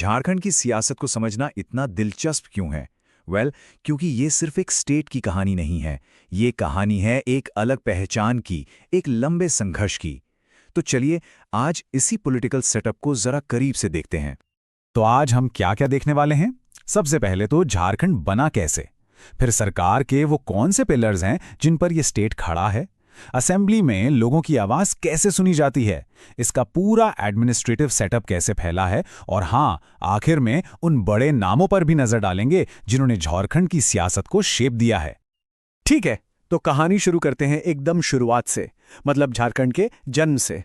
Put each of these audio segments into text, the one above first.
झारखंड की सियासत को समझना इतना दिलचस्प क्यों है? क्योंकि ये सिर्फ एक स्टेट की कहानी नहीं है। ये कहानी है एक अलग पहचान की, एक लंबे संघर्ष की। तो चलिए आज इसी पॉलिटिकल सेटअप को जरा करीब से देखते हैं। तो आज हम क्या क्या देखने वाले हैं? सबसे पहले तो झारखंड बना कैसे, फिर सरकार के वो कौन से पिलर्स हैं जिन पर ये स्टेट खड़ा है, असेंबली में लोगों की आवाज कैसे सुनी जाती है, इसका पूरा एडमिनिस्ट्रेटिव सेटअप कैसे फैला है, और हाँ, आखिर में उन बड़े नामों पर भी नजर डालेंगे जिन्होंने झारखंड की सियासत को शेप दिया है। ठीक है, तो कहानी शुरू करते हैं एकदम शुरुआत से, मतलब झारखंड के जन्म से।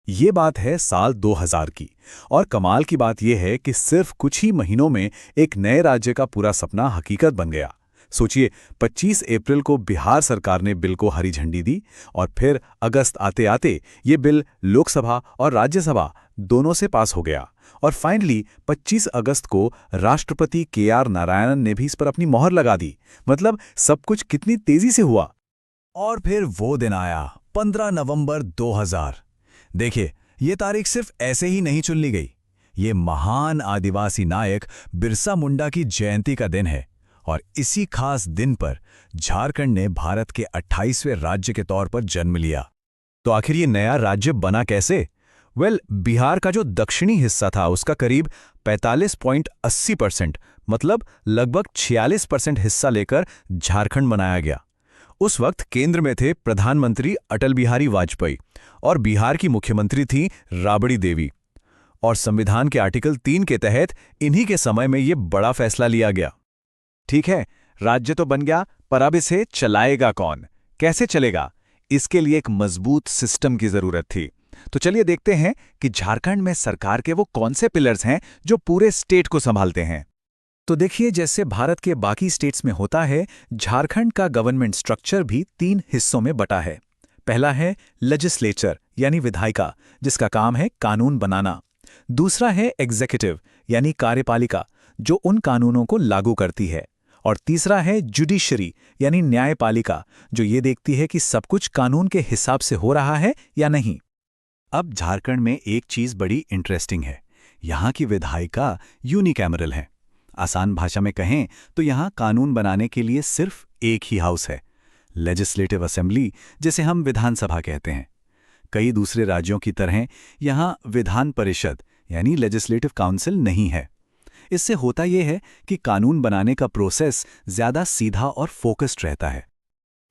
ये बात है साल 2000 की, और कमाल की बात यह है कि सिर्फ कुछ ही महीनों में एक नए राज्य का पूरा सपना हकीकत बन गया। सोचिए, 25 अप्रैल को बिहार सरकार ने बिल को हरी झंडी दी, और फिर अगस्त आते आते ये बिल लोकसभा और राज्यसभा दोनों से पास हो गया, और फाइनली 25 अगस्त को राष्ट्रपति KR नारायणन ने भी इस पर अपनी मोहर लगा दी। मतलब सब कुछ कितनी तेजी से हुआ। और फिर वो दिन आया, 15 नवंबर 2000। देखिए, ये तारीख सिर्फ ऐसे ही नहीं चुन ली गई। ये महान आदिवासी नायक बिरसा मुंडा की जयंती का दिन है, और इसी खास दिन पर झारखंड ने भारत के 28वें राज्य के तौर पर जन्म लिया। तो आखिर ये नया राज्य बना कैसे? बिहार का जो दक्षिणी हिस्सा था उसका करीब 45.80%, मतलब लगभग 46% हिस्सा लेकर झारखंड बनाया गया। उस वक्त केंद्र में थे प्रधानमंत्री अटल बिहारी वाजपेयी, और बिहार की मुख्यमंत्री थी राबड़ी देवी। और संविधान के आर्टिकल 3 के तहत इन्हीं के समय में ये बड़ा फैसला लिया गया। ठीक है, राज्य तो बन गया, पर अब इसे चलाएगा कौन, कैसे चलेगा? इसके लिए एक मजबूत सिस्टम की जरूरत थी। तो चलिए देखते हैं कि झारखंड में सरकार के वो कौन से पिलर्स हैं जो पूरे स्टेट को संभालते हैं। तो देखिए, जैसे भारत के बाकी स्टेट्स में होता है, झारखंड का गवर्नमेंट स्ट्रक्चर भी 3 हिस्सों में बटा है। पहला है लेजिस्लेचर यानी विधायिका, जिसका काम है कानून बनाना। दूसरा है एग्जीक्यूटिव यानी कार्यपालिका, जो उन कानूनों को लागू करती है। और तीसरा है जुडिशरी यानी न्यायपालिका, जो ये देखती है कि सब कुछ कानून के हिसाब से हो रहा है या नहीं। अब झारखंड में एक चीज बड़ी इंटरेस्टिंग है। यहाँ की विधायिका यूनिकैमरल है। आसान भाषा में कहें तो यहाँ कानून बनाने के लिए सिर्फ एक ही हाउस है, लेजिस्लेटिव असेंबली, जिसे हम विधानसभा कहते हैं। कई दूसरे राज्यों की तरह यहाँ विधान परिषद यानी लेजिस्लेटिव काउंसिल नहीं है। इससे होता यह है कि कानून बनाने का प्रोसेस ज्यादा सीधा और फोकस्ड रहता है।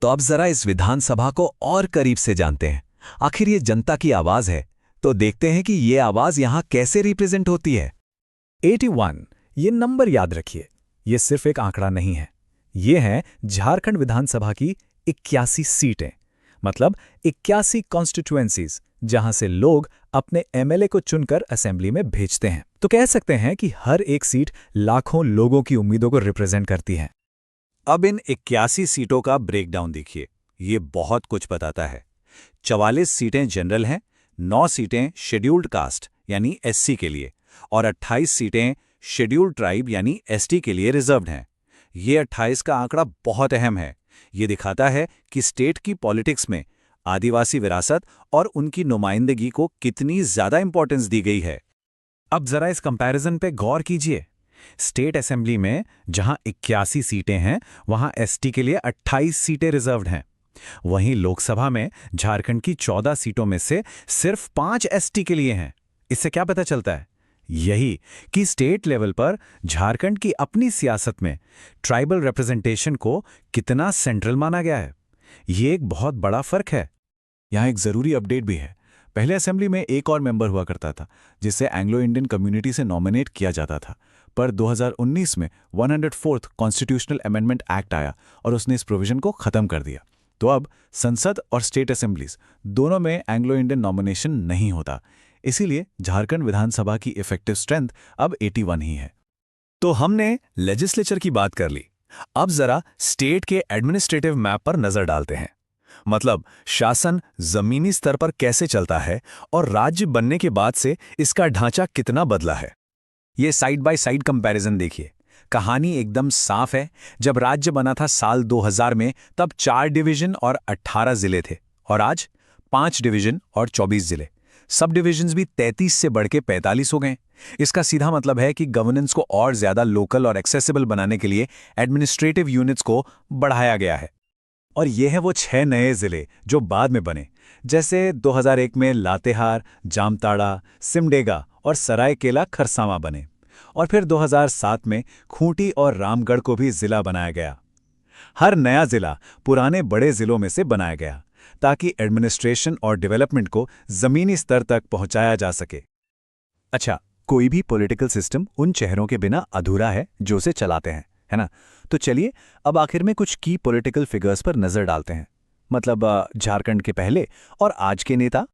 तो अब जरा इस विधानसभा को और करीब से जानते हैं। आखिर ये जनता की आवाज है, तो देखते हैं कि ये आवाज यहाँ कैसे रिप्रेजेंट होती है। 81, ये नंबर याद रखिए। ये सिर्फ एक आंकड़ा नहीं है, ये है झारखंड विधानसभा की 81 सीटें, मतलब 81 कॉन्स्टिट्यूएंसीज, जहां से लोग अपने MLA को चुनकर असेंबली में भेजते हैं। तो कह सकते हैं कि हर एक सीट लाखों लोगों की उम्मीदों को रिप्रेजेंट करती है। अब इन 81 सीटों का ब्रेकडाउन देखिए, ये बहुत कुछ बताता है। 44 सीटें जनरल हैं, 9 सीटें शेड्यूल्ड कास्ट यानी SC के लिए, और 28 सीटें शेड्यूल्ड ट्राइब यानी ST के लिए रिजर्व्ड हैं। ये 28 का आंकड़ा बहुत अहम है। ये दिखाता है कि स्टेट की पॉलिटिक्स में आदिवासी विरासत और उनकी नुमाइंदगी को कितनी ज्यादा इंपॉर्टेंस दी गई है। अब जरा इस कंपैरिजन पे गौर कीजिए। स्टेट असेंबली में जहां 81 सीटें हैं, वहां ST के लिए 28 सीटें रिजर्व्ड हैं। वहीं लोकसभा में झारखंड की 14 सीटों में से सिर्फ 5 ST के लिए हैं। इससे क्या पता चलता है? यही कि स्टेट लेवल पर झारखंड की अपनी सियासत में ट्राइबल रिप्रेजेंटेशन को कितना सेंट्रल माना गया है। ये एक बहुत बड़ा फर्क है। यहाँ एक जरूरी अपडेट भी है। पहले असेंबली में एक और मेंबर हुआ करता था, जिसे एंग्लो इंडियन कम्युनिटी से नॉमिनेट किया जाता था, पर 2019 में 104th कॉन्स्टिट्यूशनल अमेंडमेंट एक्ट आया और उसने इस प्रोविजन को खत्म कर दिया। तो अब संसद और स्टेट असेंबलीज दोनों में एंग्लो इंडियन नॉमिनेशन नहीं होता। इसीलिए झारखंड विधानसभा की इफेक्टिव स्ट्रेंथ अब 81 ही है। तो हमने लेजिस्लेचर की बात कर ली। अब जरा स्टेट के एडमिनिस्ट्रेटिव मैप पर नजर डालते हैं। मतलब शासन जमीनी स्तर पर कैसे चलता है और राज्य बनने के बाद से इसका ढांचा कितना बदला है। ये साइड बाय साइड कंपैरिजन देखिए। कहानी एकदम साफ है। जब राज्य बना था साल 2000 में, तब 4 डिवीजन और 18 जिले थे, और आज 5 डिवीजन और 24 जिले। सब डिविजन्स भी 33 से बढ़ के 45 हो गए। इसका सीधा मतलब है कि गवर्नेंस को और ज्यादा लोकल और एक्सेसिबल बनाने के लिए एडमिनिस्ट्रेटिव यूनिट्स को बढ़ाया गया है। और ये है वो 6 नए जिले जो बाद में बने, जैसे 2001 में लातेहार, जामताड़ा, सिमडेगा और सरायकेला खरसावां बने, और फिर 2007 में खूंटी और रामगढ़ को भी जिला बनाया गया। हर नया जिला पुराने बड़े जिलों में से बनाया गया ताकि एडमिनिस्ट्रेशन और डेवलपमेंट को जमीनी स्तर तक पहुंचाया जा सके। अच्छा, कोई भी पॉलिटिकल सिस्टम उन चेहरों के बिना अधूरा है जो उसे चलाते हैं, है ना? तो चलिए अब आखिर में कुछ की पॉलिटिकल फिगर्स पर नजर डालते हैं, मतलब झारखंड के पहले और आज के नेता।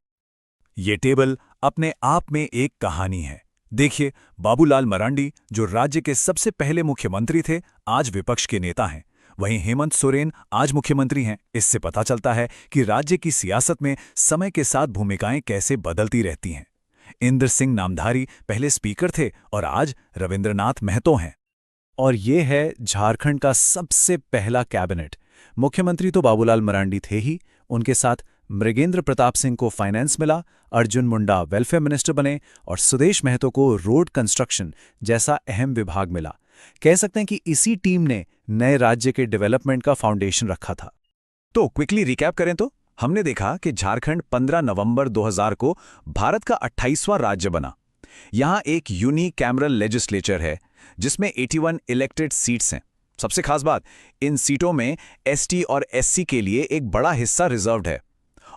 ये टेबल अपने आप में एक कहानी है। देखिए, बाबूलाल मरांडी जो राज्य के सबसे पहले मुख्यमंत्री थे, आज विपक्ष के नेता हैं। वहीं हेमंत सोरेन आज मुख्यमंत्री हैं। इससे पता चलता है कि राज्य की सियासत में समय के साथ भूमिकाएं कैसे बदलती रहती हैं। इंद्र सिंह नामधारी पहले स्पीकर थे और आज रविंद्रनाथ महतो हैं। और ये है झारखंड का सबसे पहला कैबिनेट। मुख्यमंत्री तो बाबूलाल मरांडी थे ही, उनके साथ मृगेंद्र प्रताप सिंह को फाइनेंस मिला, अर्जुन मुंडा वेलफेयर मिनिस्टर बने और सुदेश महतो को रोड कंस्ट्रक्शन जैसा अहम विभाग मिला। कह सकते हैं कि इसी टीम ने नए राज्य के डेवलपमेंट का फाउंडेशन रखा था। तो क्विकली रिकैप करें तो हमने देखा कि झारखंड 15 नवंबर 2000 को भारत का 28वां राज्य बना। यहां एक यूनिक कैमरल लेजिस्लेचर है जिसमें 81 इलेक्टेड सीट्स हैं। सबसे खास बात, इन सीटों में एसटी और एससी के लिए एक बड़ा हिस्सा रिजर्व्ड है।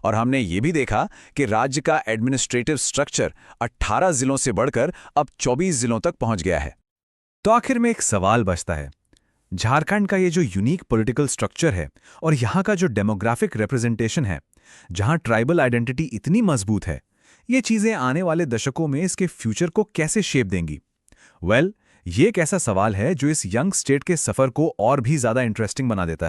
और हमने ये भी देखा कि राज्य का एडमिनिस्ट्रेटिव स्ट्रक्चर 18 जिलों से बढ़कर अब 24 जिलों तक पहुंच गया है। तो आखिर में एक सवाल बचता है, झारखंड का ये जो यूनिक पॉलिटिकल स्ट्रक्चर है और यहाँ का जो डेमोग्राफिक रिप्रेजेंटेशन है, जहाँ ट्राइबल आइडेंटिटी इतनी मजबूत है, ये चीज़ें आने वाले दशकों में इसके फ्यूचर को कैसे शेप देंगी? ये एक ऐसा सवाल है जो इस यंग स्टेट के सफ़र को और भी ज़्यादा इंटरेस्टिंग बना देता है।